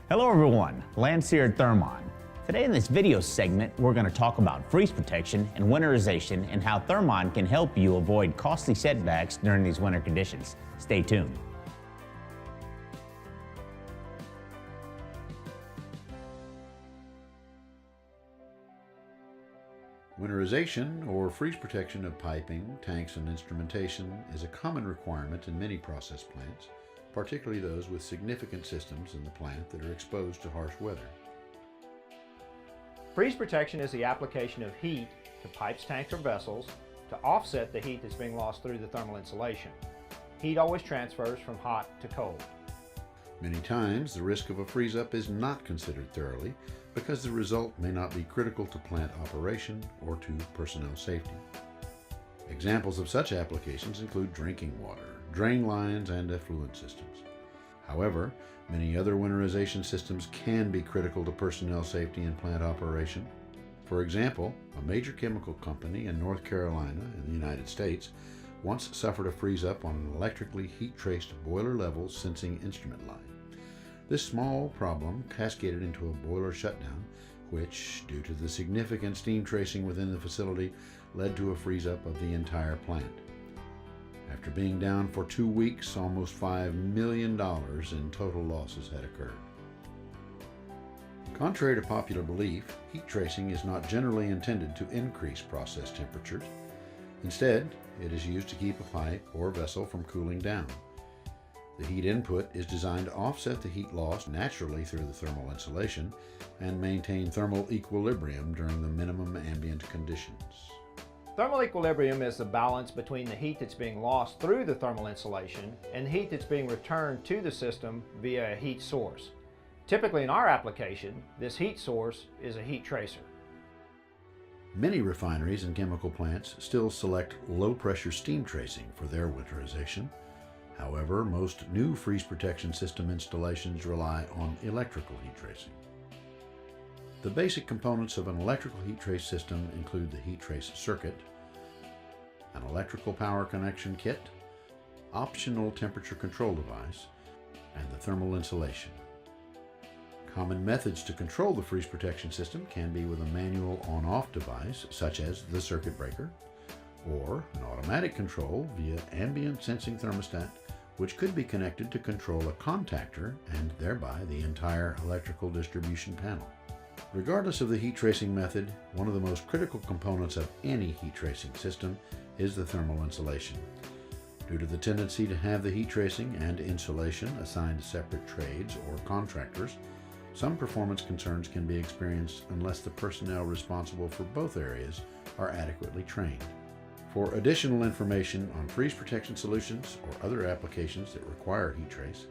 Hello everyone, Lance here at Thermon. Today in this video segment, we're going to talk about freeze protection and winterization and how Thermon can help you avoid costly setbacks during these winter conditions. Stay tuned. Winterization, or freeze protection of piping, tanks, and instrumentation, is a common requirement in many process plants, particularly those with significant systems in the plant that are exposed to harsh weather. Freeze protection is the application of heat to pipes, tanks, or vessels to offset the heat that's being lost through the thermal insulation. Heat always transfers from hot to cold. Many times, the risk of a freeze-up is not considered thoroughly because the result may not be critical to plant operation or to personnel safety. Examples of such applications include drinking water, drain lines, and effluent systems. However, many other winterization systems can be critical to personnel safety and plant operation. For example, a major chemical company in North Carolina in the United States once suffered a freeze-up on an electrically heat-traced boiler level sensing instrument line. This small problem cascaded into a boiler shutdown, which, due to the significant steam tracing within the facility, led to a freeze-up of the entire plant. After being down for 2 weeks, almost $5 million in total losses had occurred. Contrary to popular belief, heat tracing is not generally intended to increase process temperatures. Instead, it is used to keep a pipe or vessel from cooling down. The heat input is designed to offset the heat loss naturally through the thermal insulation and maintain thermal equilibrium during the minimum ambient conditions. Thermal equilibrium is the balance between the heat that's being lost through the thermal insulation and the heat that's being returned to the system via a heat source. Typically in our application, this heat source is a heat tracer. Many refineries and chemical plants still select low-pressure steam tracing for their winterization. However, most new freeze protection system installations rely on electrical heat tracing. The basic components of an electrical heat trace system include the heat trace circuit, an electrical power connection kit, optional temperature control device, and the thermal insulation. Common methods to control the freeze protection system can be with a manual on-off device, such as the circuit breaker, or an automatic control via ambient sensing thermostat, which could be connected to control a contactor and thereby the entire electrical distribution panel. Regardless of the heat tracing method, one of the most critical components of any heat tracing system is the thermal insulation. Due to the tendency to have the heat tracing and insulation assigned to separate trades or contractors, some performance concerns can be experienced unless the personnel responsible for both areas are adequately trained. For additional information on freeze protection solutions or other applications that require heat trace,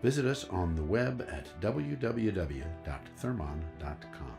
visit us on the web at www.thermon.com.